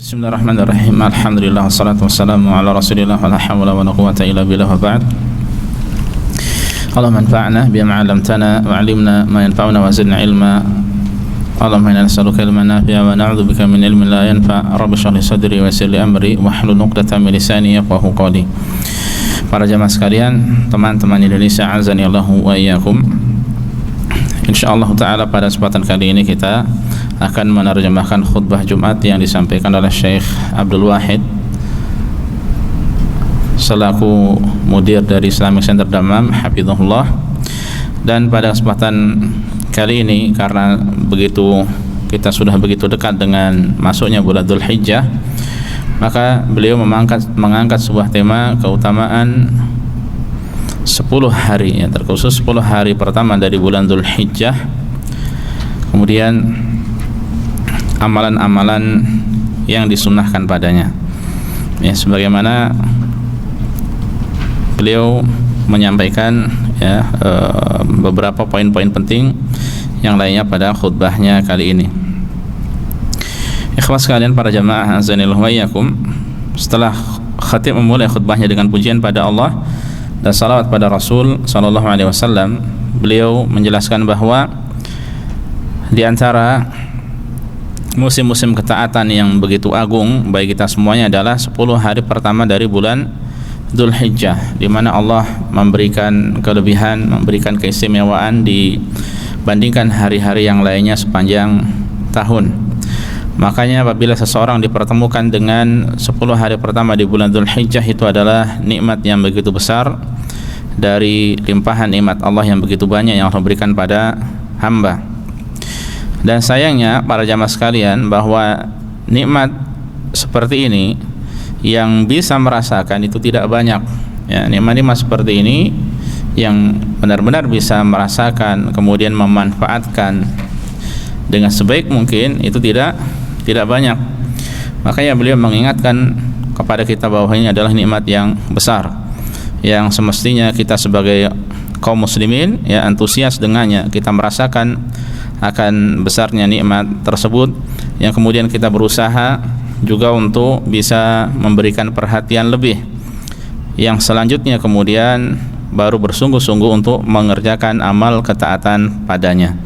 Bismillahirrahmanirrahim. Alhamdulillah wassalatu wassalamu ala Rasulillah wala haula wala quwwata illa billah wa ba'd. Allahumma anfa'na bima 'allamtana wa 'allimna ma yanfa'una wa zidna ilma. Allahumma inna nas'aluka ilman nafi'a wa na'udzubika min ilmin la yanfa'. Rabbi shrah li sadri wa yassir li amri wahlul 'uqdatam min lisani yafqahu qawli. Para jamaah sekalian, teman-teman Indonesia, azani Allahu wa iyyakum. Insyaallah taala pada kesempatan kali ini kita akan menerjemahkan khutbah Jumat yang disampaikan oleh Syekh Abdul Wahid selaku mudir dari Islamic Center Dammam, hafizahullah. Dan pada kesempatan kali ini, karena kita sudah begitu dekat dengan masuknya bulan Dzulhijjah, maka beliau mengangkat sebuah tema keutamaan 10 hari, terkhusus 10 hari pertama dari bulan Dzulhijjah, kemudian amalan-amalan yang disunnahkan padanya, ya, sebagaimana beliau menyampaikan beberapa poin-poin penting yang lainnya pada khutbahnya kali ini. Ikhwas sekalian, para jamaah azanillahu wa iyyakum, setelah khatib memulai khutbahnya dengan pujian pada Allah dan salawat pada Rasul sallallahu alaihi wasallam, beliau menjelaskan bahwa di antara musim-musim ketaatan yang begitu agung bagi kita semuanya adalah 10 hari pertama dari bulan Dzulhijjah, di mana Allah memberikan kelebihan, memberikan keistimewaan dibandingkan hari-hari yang lainnya sepanjang tahun. Makanya apabila seseorang dipertemukan dengan 10 hari pertama di bulan Dzulhijjah, itu adalah nikmat yang begitu besar dari limpahan nikmat Allah yang begitu banyak yang Allah berikan pada hamba. Dan sayangnya para jamaah sekalian, bahwa nikmat seperti ini yang bisa merasakan itu tidak banyak, ya. Nikmat-nikmat seperti ini yang benar-benar bisa merasakan kemudian memanfaatkan dengan sebaik mungkin itu tidak banyak. Makanya beliau mengingatkan kepada kita bahwa ini adalah nikmat yang besar, yang semestinya kita sebagai kaum muslimin, ya, antusias dengannya, kita merasakan akan besarnya nikmat tersebut, yang kemudian kita berusaha juga untuk bisa memberikan perhatian lebih, yang selanjutnya kemudian baru bersungguh-sungguh untuk mengerjakan amal ketaatan padanya.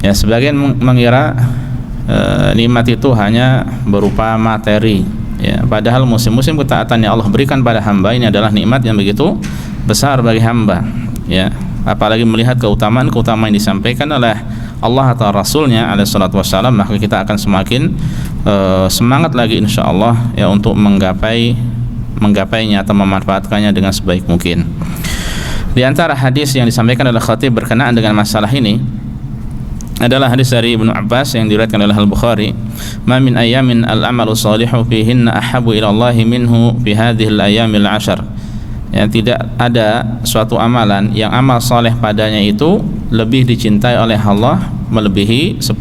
Ya, sebagian mengira nikmat itu hanya berupa materi, ya, padahal musim-musim ketaatan yang Allah berikan pada hamba ini adalah nikmat yang begitu besar bagi hamba, ya. Apalagi melihat keutamaan-keutamaan yang disampaikan oleh Allah atau Rasulnya alaihi salatu wassalam, maka kita akan semakin semangat lagi insyaallah, ya, untuk menggapainya atau memanfaatkannya dengan sebaik mungkin. Di antara hadis yang disampaikan oleh khatib berkenaan dengan masalah ini adalah hadis dari Ibnu Abbas yang diriwayatkan oleh Al-Bukhari, "Ma min ayamin al-amalu shalihu fihinna ahabbu ila Allah minhu fi hadhihi al-ayamil 'ashar." Ya, tidak ada suatu amalan yang amal soleh padanya itu lebih dicintai oleh Allah melebihi 10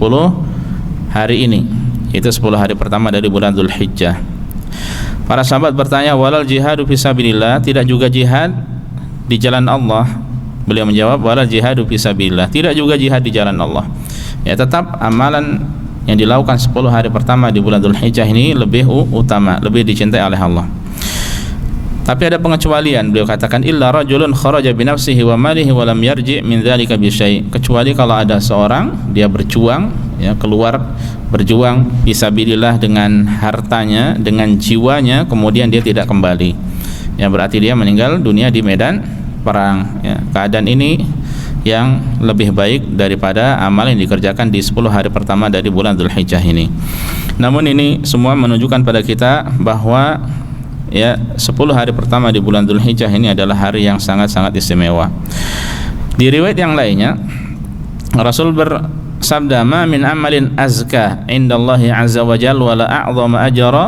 hari ini. Itu 10 hari pertama dari bulan Dzulhijjah. Para sahabat bertanya, "Walal jihadu fisabilillah, tidak juga jihad di jalan Allah?" Beliau menjawab, "Walal jihadu fisabilillah, tidak juga jihad di jalan Allah." Ya, tetap amalan yang dilakukan 10 hari pertama di bulan Dzulhijjah ini lebih utama, lebih dicintai oleh Allah. Tapi ada pengecualian, beliau katakan, "Illa rajulun kharaja bi nafsihi wa malihi wa lam yarji' min dzalika bi syai'." Kecuali kalau ada seorang dia berjuang, ya, keluar berjuang fisabilillah dengan hartanya, dengan jiwanya, kemudian dia tidak kembali, ya, berarti dia meninggal dunia di medan perang, ya. Keadaan ini yang lebih baik daripada amal yang dikerjakan di 10 hari pertama dari bulan Dzulhijjah ini. Namun ini semua menunjukkan pada kita bahwa, ya, 10 hari pertama di bulan Dzulhijjah ini adalah hari yang sangat-sangat istimewa. Di riwayat yang lainnya, Rasul bersabda, "Ma min amalin azka indallahi azza wa jalla wa la a'zama ajra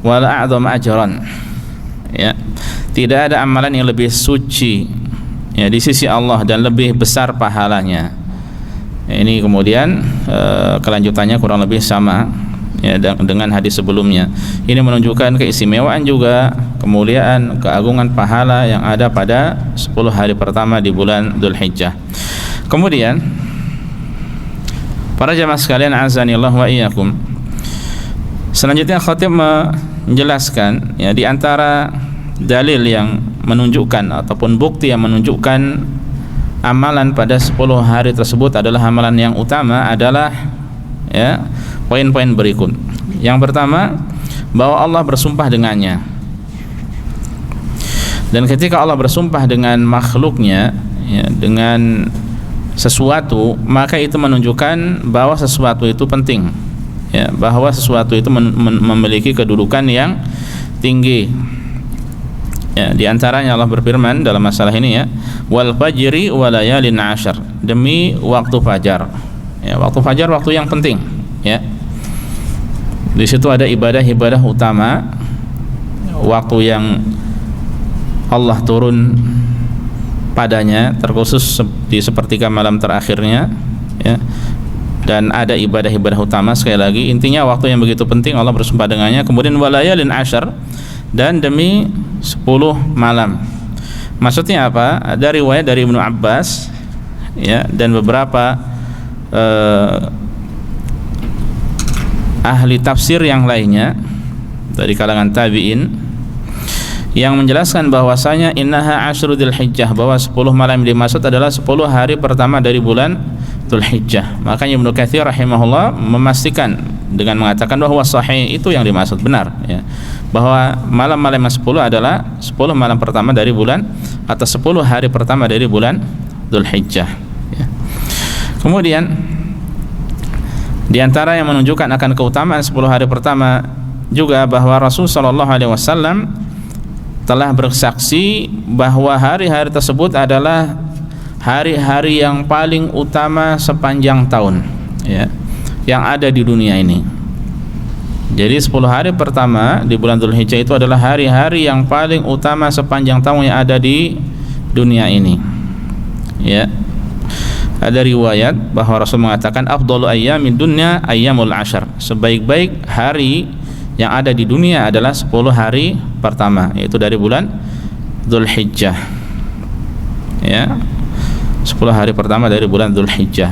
wa la a'zama ajran." Ya, tidak ada amalan yang lebih suci, ya, di sisi Allah dan lebih besar pahalanya. Ini kemudian kelanjutannya kurang lebih sama, ya, dengan hadis sebelumnya. Ini menunjukkan keistimewaan juga, kemuliaan, keagungan pahala yang ada pada 10 hari pertama di bulan Dzulhijjah. Kemudian Para jamaah sekalian, azanillahu wa iyyakum, Selanjutnya khatib menjelaskan ya, di antara dalil yang menunjukkan ataupun bukti yang menunjukkan amalan pada 10 hari tersebut adalah amalan yang utama adalah ya, poin-poin berikut. Yang pertama, bahwa Allah bersumpah dengannya. Dan ketika Allah bersumpah dengan makhluknya ya, dengan sesuatu, maka itu menunjukkan bahwa sesuatu itu penting ya, bahwa sesuatu itu memiliki kedudukan yang tinggi ya. Di antaranya Allah berfirman dalam masalah ini ya, wal fajri wa layalin ashar, demi waktu fajar ya, waktu fajar waktu yang penting ya. Di situ ada ibadah-ibadah utama, waktu yang Allah turun padanya, terkhusus di sepertiga malam terakhirnya ya. Dan ada ibadah-ibadah utama, sekali lagi intinya waktu yang begitu penting Allah bersumpah dengannya. Kemudian walayalin ashar, dan demi 10 malam. Maksudnya apa? Ada riwayat dari Ibnu Abbas ya, dan beberapa ahli tafsir yang lainnya dari kalangan tabi'in yang menjelaskan bahwasanya innaha asyru dzulhijjah, bahwa 10 malam yang dimaksud adalah 10 hari pertama dari bulan Dzulhijjah. Makanya Ibnu Katsir rahimahullah memastikan dengan mengatakan bahwa sahih itu yang dimaksud, benar ya, bahwa malam-malam yang 10 adalah 10 malam pertama dari bulan atau 10 hari pertama dari bulan Dzulhijjah ya. Kemudian di antara yang menunjukkan akan keutamaan 10 hari pertama juga bahwa Rasul sallallahu alaihi wasallam telah bersaksi bahwa hari-hari tersebut adalah hari-hari yang paling utama sepanjang tahun ya, yang ada di dunia ini. Jadi 10 hari pertama di bulan Dzulhijjah itu adalah hari-hari yang paling utama sepanjang tahun yang ada di dunia ini ya. Ada riwayat bahwa Rasul mengatakan afdalu ayyamid dunya ayyamul ashar, sebaik-baik hari yang ada di dunia adalah 10 hari pertama, yaitu dari bulan Dzulhijjah ya, 10 hari pertama dari bulan Dzulhijjah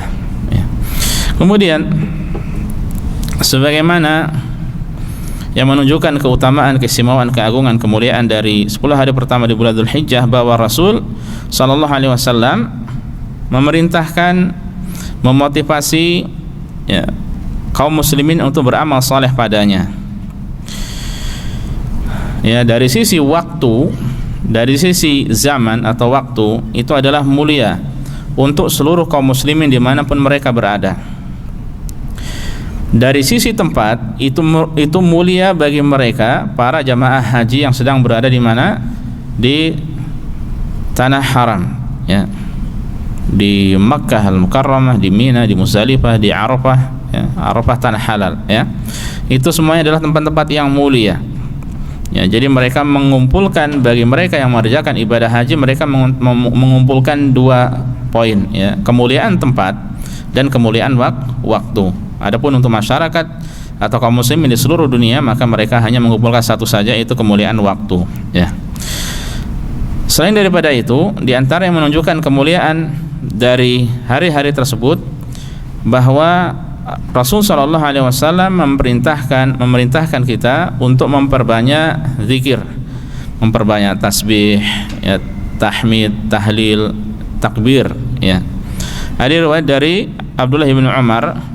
ya. Kemudian sebagaimana yang menunjukkan keutamaan, keistimewaan, keagungan, kemuliaan dari 10 hari pertama di bulan Dzulhijjah, bahwa Rasul sallallahu alaihi wasallam memerintahkan, memotivasi ya, kaum muslimin untuk beramal saleh padanya ya. Dari sisi waktu, dari sisi zaman atau waktu, itu adalah mulia untuk seluruh kaum muslimin dimanapun mereka berada. Dari sisi tempat, itu mulia bagi mereka para jamaah haji yang sedang berada di mana? Di tanah haram ya, di Makkah Al-Mukarramah, di Mina, di Muzdalifah, di Arafah ya, Arafah tanah halal ya. Itu semuanya adalah tempat-tempat yang mulia ya. Jadi mereka mengumpulkan, bagi mereka yang mengerjakan ibadah haji, mereka mengumpulkan 2 poin ya, kemuliaan tempat dan kemuliaan waktu. Adapun untuk masyarakat atau kaum muslimin di seluruh dunia, maka mereka hanya mengumpulkan satu saja, yaitu kemuliaan waktu ya. Selain daripada itu, di antara yang menunjukkan kemuliaan dari hari-hari tersebut, bahwa Rasul sallallahu alaihi wasallam memerintahkan kita untuk memperbanyak zikir, memperbanyak tasbih ya, tahmid, tahlil, takbir ya. Ada riwayat dari Abdullah bin Umar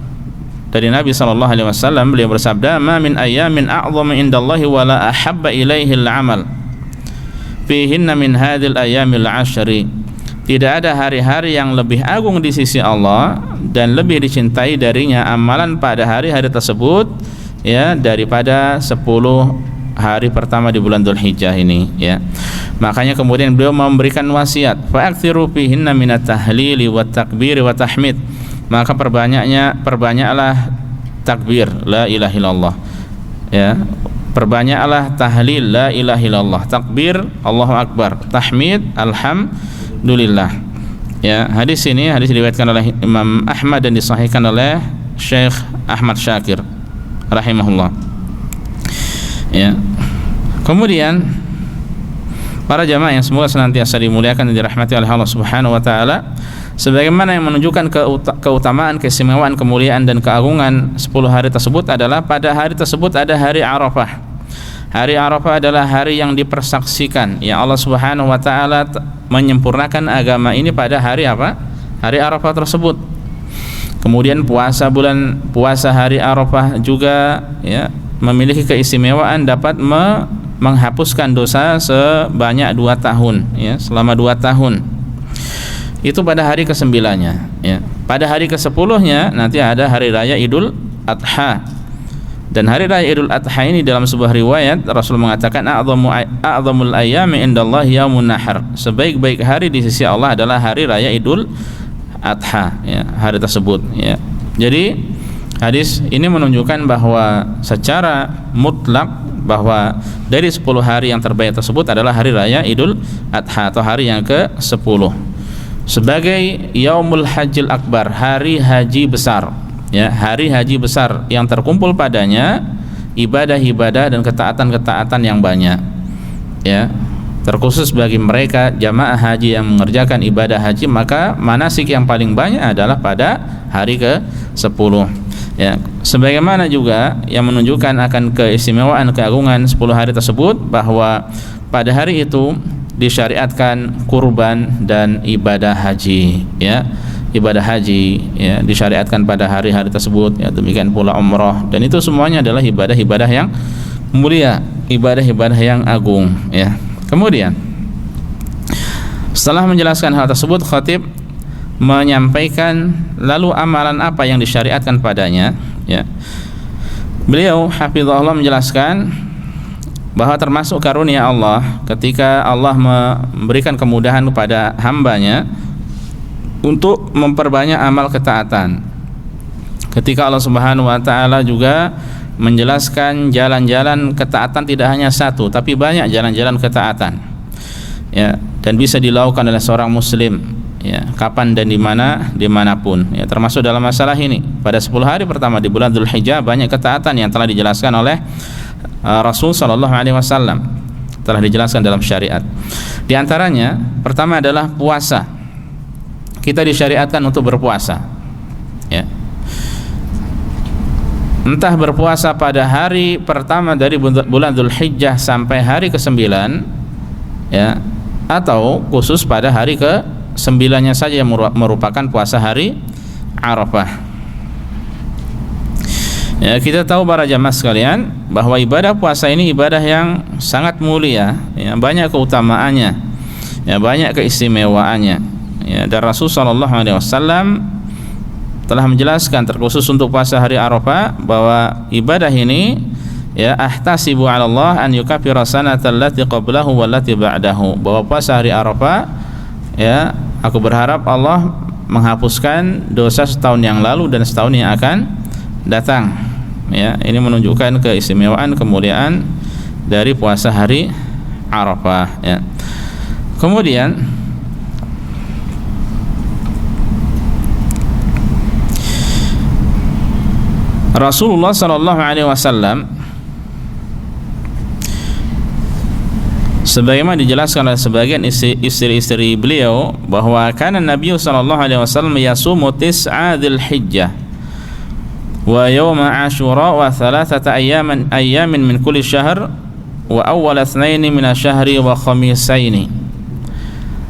dari Nabi sallallahu alaihi wasallam, beliau bersabda, "Ma min ayyamin a'dhamu indallahi wa la ahabba ilaihi al-'amal fihinna min hadhil ayyamil 'ashri." Tidak ada hari-hari yang lebih agung di sisi Allah dan lebih dicintai darinya amalan pada hari-hari tersebut ya, daripada 10 hari pertama di bulan Dzulhijjah ini ya. Makanya kemudian beliau memberikan wasiat, fa'akthiru fihinna minat tahlili wat takbiri wat tahmid. Maka perbanyaklah takbir la ilaha illallah ya, perbanyaklah tahlil la ilaha illallah, takbir Allahu akbar, tahmid alhamdulillah ya. Hadis ini diriwayatkan oleh Imam Ahmad dan disahihkan oleh Syekh Ahmad Syakir rahimahullah ya. Kemudian para jamaah yang semoga senantiasa dimuliakan dan dirahmati oleh Allah Subhanahu wa taala, Sebagaimana yang menunjukkan keutamaan, keistimewaan, kemuliaan dan keagungan 10 hari tersebut adalah pada hari tersebut ada hari Arafah. Hari Arafah adalah hari yang dipersaksikan ya Allah Subhanahu wa taala menyempurnakan agama ini pada hari apa? Hari Arafah tersebut. Kemudian puasa hari Arafah juga ya memiliki keistimewaan dapat menghapuskan dosa sebanyak 2 tahun ya, selama 2 tahun. Itu pada hari ke-9-nya ya. Pada hari ke-10-nya nanti ada hari raya Idul Adha. Dan hari raya Idul Adha ini dalam sebuah riwayat Rasul mengatakan a'zamul ayyami indallahi yaumun nahar. Sebaik-baik hari di sisi Allah adalah hari raya Idul Adha ya, hari tersebut ya. Jadi hadis ini menunjukkan bahwa secara mutlak bahwa dari 10 hari yang terbaik tersebut adalah hari raya Idul Adha atau hari yang ke-10 sebagai Yaumul Hajjil Akbar, hari haji besar ya, hari haji besar yang terkumpul padanya ibadah-ibadah dan ketaatan-ketaatan yang banyak ya. Terkhusus bagi mereka jamaah haji yang mengerjakan ibadah haji, maka manasik yang paling banyak adalah pada hari ke-10 ya. Sebagaimana juga yang menunjukkan akan keistimewaan, keagungan 10 hari tersebut bahwa pada hari itu disyariatkan kurban dan ibadah haji ya. Ibadah haji ya disyariatkan pada hari-hari tersebut ya, demikian pula umrah, dan itu semuanya adalah ibadah-ibadah yang mulia, ibadah-ibadah yang agung ya. Kemudian setelah menjelaskan hal tersebut, khatib menyampaikan lalu amalan apa yang disyariatkan padanya ya. Beliau hafizahullah menjelaskan bahwa termasuk karunia Allah ketika Allah memberikan kemudahan kepada hambanya untuk memperbanyak amal ketaatan. Ketika Allah Subhanahu wa taala juga menjelaskan jalan-jalan ketaatan tidak hanya satu tapi banyak jalan-jalan ketaatan ya, dan bisa dilakukan oleh seorang muslim ya, kapan dan dimanapun ya, termasuk dalam masalah ini. Pada 10 hari pertama di bulan Dzulhijjah banyak ketaatan yang telah dijelaskan oleh Rasul sallallahu alaihi wasallam, telah dijelaskan dalam syariat. Di antaranya pertama adalah puasa. Kita disyariatkan untuk berpuasa ya. Entah berpuasa pada hari pertama dari bulan Dzulhijjah sampai hari ke-9 ya, atau khusus pada hari ke-9-nya saja yang merupakan puasa hari Arafah. Ya, kita tahu para jamaah sekalian bahwa ibadah puasa ini ibadah yang sangat mulia ya, banyak keutamaannya ya, banyak keistimewaannya ya. Dan Rasul sallallahu alaihi wasallam telah menjelaskan terkhusus untuk puasa hari Arafah bahwa ibadah ini ya, ahtasibu 'ala Allah an yukaffira sanatal lati qablahu wallati ba'dahu, bahwa puasa hari Arafah ya, aku berharap Allah menghapuskan dosa setahun yang lalu dan setahun yang akan datang ya. Ini menunjukkan keistimewaan, kemuliaan dari puasa hari Arafah ya. Kemudian Rasulullah sallallahu alaihi wasallam sebagaimana dijelaskan oleh sebagian istri-istri beliau bahwa kana Nabi sallallahu alaihi wasallam yasumu tis'a Dzulhijjah wa yawma Asyura wa thalathata ayyamin min kulli syahr wa awwal itsnaini min asyhari wa khamisaini.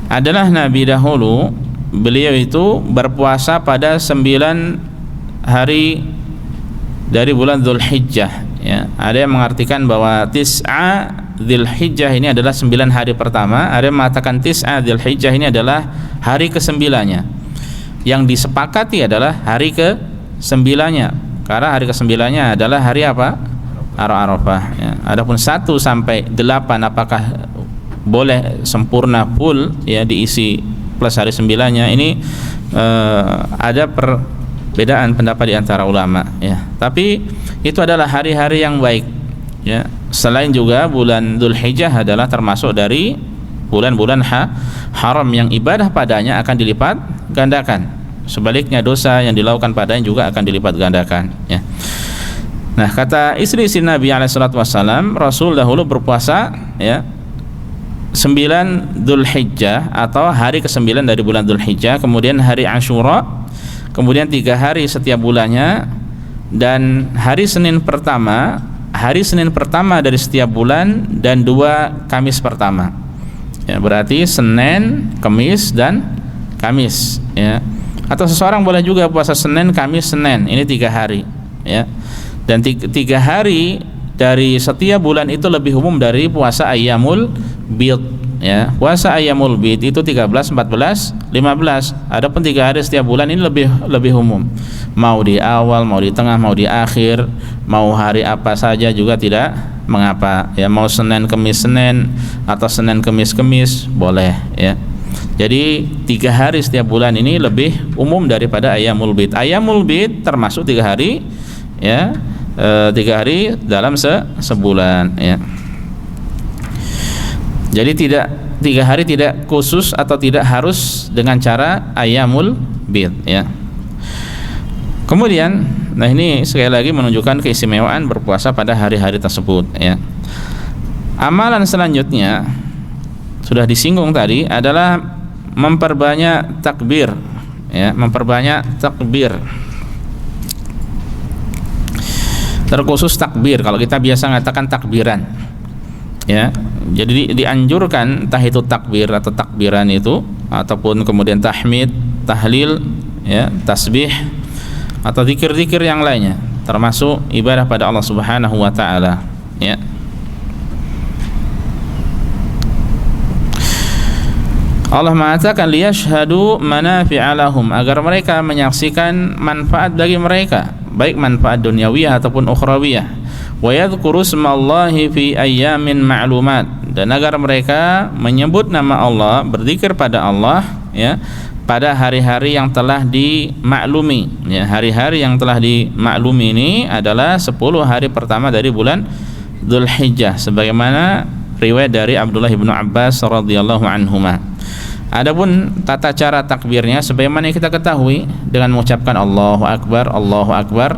Adalah Nabi dahulu beliau itu berpuasa pada 9 hari dari bulan Dzulhijjah ya. Ada yang mengartikan bahwa tis'a Dzulhijjah ini adalah 9 hari pertama, ada yang mengatakan tis'a Dzulhijjah ini adalah hari ke-9-nya. Yang disepakati adalah hari ke-9-nya, karena hari ke-9-nya adalah hari apa? Arafah ya. Adapun 1 sampai 8 apakah boleh sempurna full ya diisi plus hari 9-nya, ini ada perbedaan pendapat di antara ulama ya. Tapi itu adalah hari-hari yang baik ya. Selain juga bulan Dzulhijjah adalah termasuk dari bulan-bulan haram yang ibadah padanya akan dilipat gandakan. Sebaliknya dosa yang dilakukan padanya juga akan dilipat gandakan ya. Nah, kata istri-istri Nabi alaihi salatu wasallam, Rasul dahulu berpuasa ya 9 Dzulhijjah atau hari ke-9 dari bulan Dzulhijjah, kemudian hari Asyura, kemudian 3 hari setiap bulannya, dan hari Senin pertama dari setiap bulan, dan 2 Kamis pertama. Ya, berarti Senin, Kamis, dan Kamis, ya. Atau seseorang boleh juga puasa Senin, Kamis, Senin. Ini 3 hari, ya. Dan 3 hari dari setiap bulan itu lebih umum dari puasa Ayyamul Bid, ya. Puasa Ayyamul Bid itu 13, 14, 15. Adapun 3 hari setiap bulan ini lebih umum. Mau di awal, mau di tengah, mau di akhir, mau hari apa saja juga tidak mengapa, ya. Mau Senin Kemis Senin atau Senin Kemis Kemis boleh, ya. Jadi 3 hari setiap bulan ini lebih umum daripada Ayyamul Bid. Ayyamul Bid termasuk 3 hari, ya. 3 hari dalam sebulan, ya. Jadi 3 hari tidak khusus atau tidak harus dengan cara Ayyamul Bid, ya. Kemudian, nah ini sekali lagi menunjukkan keistimewaan berpuasa pada hari-hari tersebut, ya. Amalan selanjutnya sudah disinggung tadi adalah memperbanyak takbir, ya, memperbanyak takbir. Terkhusus takbir, kalau kita biasa mengatakan takbiran, ya. Jadi dianjurkan entah itu takbir atau takbiran itu, ataupun kemudian tahmid, tahlil, ya, tasbih, atau zikir-zikir yang lainnya, termasuk ibadah pada Allah Subhanahu wa taala, ya. Allah mengatakan liyashhadu manafi'a lahum, agar mereka menyaksikan manfaat bagi mereka, baik manfaat duniawiyah ataupun ukhrawiyah. Wa yadhkuru ismallahi fi ayyamin ma'lumat, dan agar mereka menyebut nama Allah, berzikir pada Allah, ya, pada hari-hari yang telah dimaklumi, ya. Hari-hari yang telah dimaklumi ini adalah 10 hari pertama dari bulan Dzulhijjah, sebagaimana riwayat dari Abdullah bin Abbas radhiyallahu anhuma. Adapun tata cara takbirnya sebagaimana yang kita ketahui dengan mengucapkan Allahu Akbar, Allahu Akbar,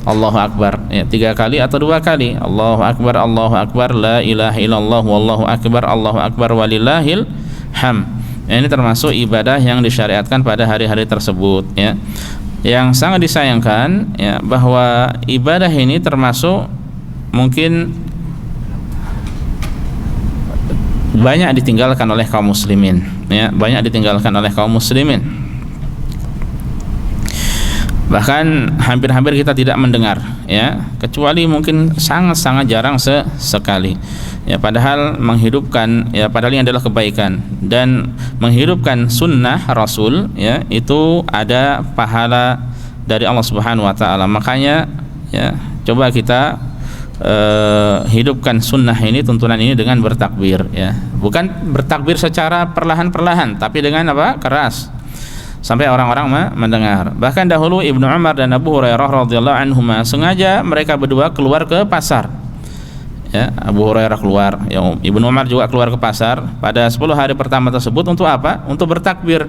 Allahu Akbar, ya, 3 kali atau 2 kali. Allahu Akbar, la ilaha illallah, wallahu akbar, Allahu Akbar walillahil ham. Ini termasuk ibadah yang disyariatkan pada hari-hari tersebut, ya. Yang sangat disayangkan, ya, bahwa ibadah ini termasuk mungkin banyak ditinggalkan oleh kaum muslimin, ya, banyak ditinggalkan oleh kaum muslimin. Bahkan hampir-hampir kita tidak mendengar, ya, kecuali mungkin sangat-sangat jarang sekali. Ya, padahal menghidupkan, ya, padahal ini adalah kebaikan, dan menghidupkan sunnah Rasul, ya, itu ada pahala dari Allah Subhanahu wa taala. Makanya, ya, coba kita hidupkan sunnah ini, tuntunan ini dengan bertakbir, ya. Bukan bertakbir secara perlahan-perlahan, tapi dengan apa? Keras, sampai orang-orang mendengar. Bahkan dahulu Ibnu Umar dan Abu Hurairah radhiyallahu anhuma sengaja mereka berdua keluar ke pasar, ya. Abu Hurairah keluar, ya, Ibnu Umar juga keluar ke pasar pada 10 hari pertama tersebut. Untuk apa? Untuk bertakbir.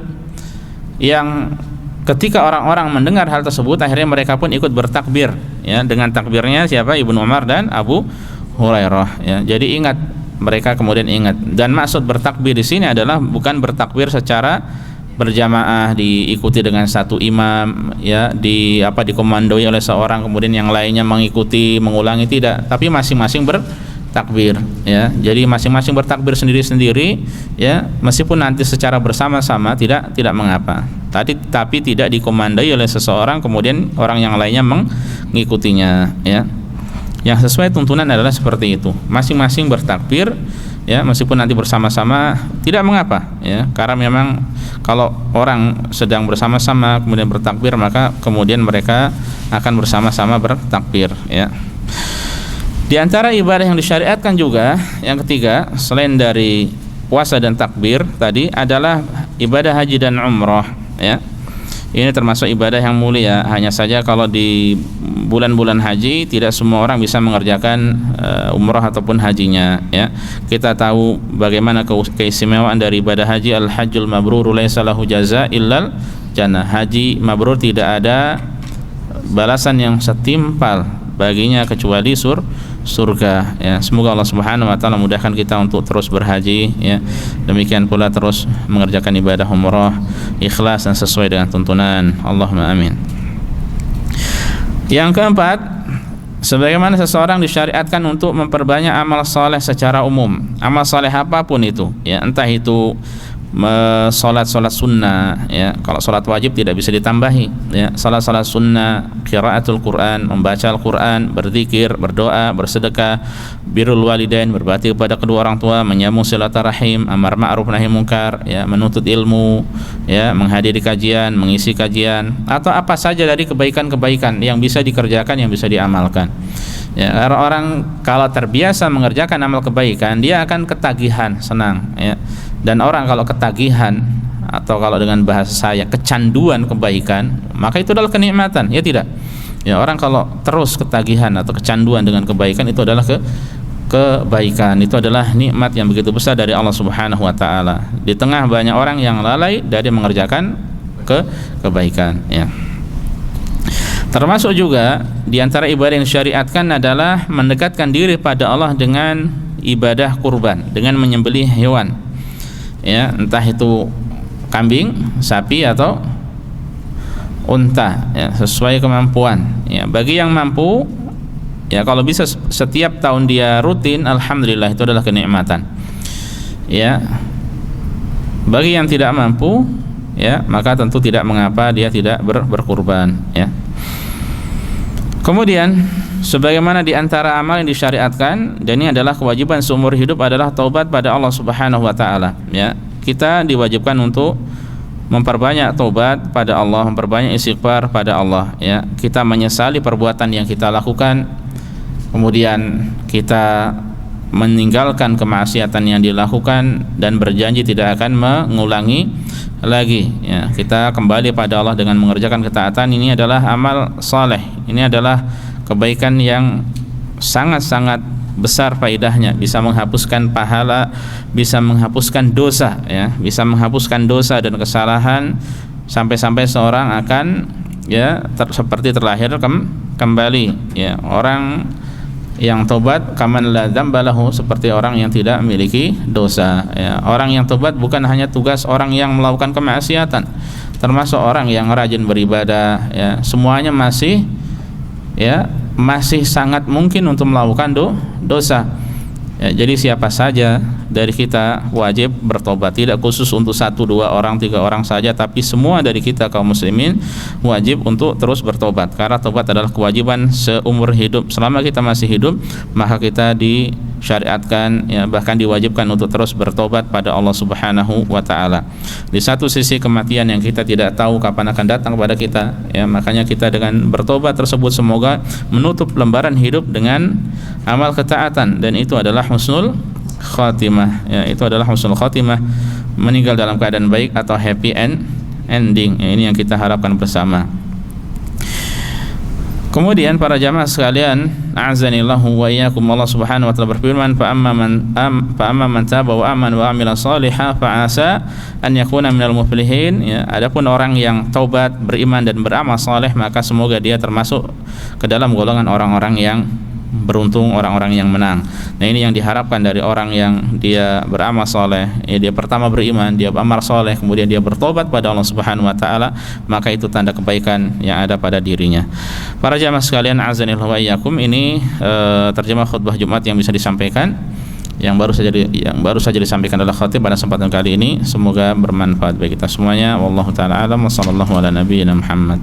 Yang ketika orang-orang mendengar hal tersebut, akhirnya mereka pun ikut bertakbir, ya, dengan takbirnya siapa? Ibnu Umar dan Abu Hurairah, ya. Jadi ingat, mereka kemudian ingat. Dan maksud bertakbir di sini adalah bukan bertakbir secara berjamaah diikuti dengan satu imam, ya, dikomandoi oleh seorang kemudian yang lainnya mengikuti, mengulangi, tidak, tapi masing-masing bertakbir, ya. Jadi masing-masing bertakbir sendiri-sendiri, ya, meskipun nanti secara bersama-sama tidak mengapa. Tapi tidak dikomandoi oleh seseorang kemudian orang yang lainnya mengikutinya, ya. Yang sesuai tuntunan adalah seperti itu. Masing-masing bertakbir, ya, meskipun nanti bersama-sama tidak mengapa, ya. Karena memang kalau orang sedang bersama-sama kemudian bertakbir, maka kemudian mereka akan bersama-sama bertakbir, ya. Di antara ibadah yang disyariatkan juga yang ketiga selain dari puasa dan takbir tadi adalah ibadah haji dan umrah, ya. Ini termasuk ibadah yang mulia. Hanya saja kalau di bulan-bulan haji tidak semua orang bisa mengerjakan umrah ataupun hajinya, ya. Kita tahu bagaimana keistimewaan dari ibadah haji. Al-hajjul mabrur laisa lahu jazaa illal jannah. Haji mabrur tidak ada balasan yang setimpal baginya kecuali surga ya. Semoga Allah Subhanahu wa taala mudahkan kita untuk terus berhaji ya. Demikian pula terus mengerjakan ibadah umrah ikhlas dan sesuai dengan tuntunan. Allahumma amin. Yang keempat, sebagaimana seseorang disyariatkan untuk memperbanyak amal saleh secara umum. Amal saleh apapun itu ya, entah itu salat sunnah ya, kalau salat wajib tidak bisa ditambahi ya, salat sunnah, qiraatul Quran, membaca Al-Quran, berzikir, berdoa, bersedekah, birrul walidain, berbakti kepada kedua orang tua, menyambung silaturahim, amar ma'ruf nahi munkar ya, menuntut ilmu ya, menghadiri kajian, mengisi kajian, atau apa saja dari kebaikan-kebaikan yang bisa dikerjakan, yang bisa diamalkan ya. Orang kalau terbiasa mengerjakan amal kebaikan, dia akan ketagihan, senang ya. Dan orang kalau ketagihan, atau kalau dengan bahasa saya kecanduan kebaikan, maka itu adalah kenikmatan, ya tidak? Ya, orang kalau terus ketagihan atau kecanduan dengan kebaikan, itu adalah kebaikan, itu adalah nikmat yang begitu besar dari Allah Subhanahu wa taala. Di tengah banyak orang yang lalai dari mengerjakan kebaikan ya. Termasuk juga di antara ibadah yang disyariatkan adalah mendekatkan diri pada Allah dengan ibadah kurban, dengan menyembelih hewan ya, entah itu kambing, sapi atau unta ya, sesuai kemampuan ya. Bagi yang mampu ya, kalau bisa setiap tahun dia rutin, alhamdulillah, itu adalah kenikmatan ya. Bagi yang tidak mampu ya, maka tentu tidak mengapa dia tidak berkurban ya. Kemudian sebagaimana di antara amal yang disyariatkan, dan ini adalah kewajiban seumur hidup, adalah taubat pada Allah Subhanahu wa taala ya. Kita diwajibkan untuk memperbanyak taubat pada Allah, memperbanyak istighfar pada Allah ya. Kita menyesali perbuatan yang kita lakukan, kemudian kita meninggalkan kemaksiatan yang dilakukan dan berjanji tidak akan mengulangi lagi ya. Kita kembali pada Allah dengan mengerjakan ketaatan. Ini adalah amal saleh, ini adalah kebaikan yang sangat-sangat besar faedahnya, bisa menghapuskan pahala, bisa menghapuskan dosa ya, bisa menghapuskan dosa dan kesalahan, sampai-sampai seorang akan ya seperti terlahir kembali ya. Orang yang tobat kaman la dzambalahu, seperti orang yang tidak memiliki dosa ya. Orang yang tobat bukan hanya tugas orang yang melakukan kemaksiatan, termasuk orang yang rajin beribadah ya. Semuanya masih ya, masih sangat mungkin untuk melakukan dosa ya. Jadi siapa saja dari kita wajib bertobat, tidak khusus untuk 1, 2 orang, 3 orang saja, tapi semua dari kita kaum muslimin wajib untuk terus bertobat, karena tobat adalah kewajiban seumur hidup. Selama kita masih hidup, maka kita disyariatkan ya, bahkan diwajibkan untuk terus bertobat pada Allah Subhanahu wa taala. Di satu sisi kematian yang kita tidak tahu kapan akan datang kepada kita ya, makanya kita dengan bertobat tersebut semoga menutup lembaran hidup dengan amal ketaatan, dan itu adalah husnul khatimah ya, itu adalah husnul khatimah, meninggal dalam keadaan baik atau happy ending ya. Ini yang kita harapkan bersama. Kemudian para jamaah sekalian, a'azanillahu wa iyyakum, Allah Subhanahu wa taala berfirman, fa amma man taba wa amana wa amila shalihan fa asa an yakuna minal muflihin ya. Adapun orang yang taubat, beriman dan beramal saleh, maka semoga dia termasuk ke dalam golongan orang-orang yang beruntung, orang-orang yang menang. Nah, ini yang diharapkan dari orang yang dia beramal soleh ya. Dia pertama beriman, dia beramal soleh, kemudian dia bertobat pada Allah Subhanahu wa taala, maka itu tanda kebaikan yang ada pada dirinya. Para jamaah sekalian, azanillahu wa iyyakum, ini terjemah khutbah Jumat yang bisa disampaikan, yang baru saja disampaikan adalah khatib pada kesempatan kali ini. Semoga bermanfaat bagi kita semuanya. Wallahu taala alam, wa sallallahu ala nabiyyina Muhammad.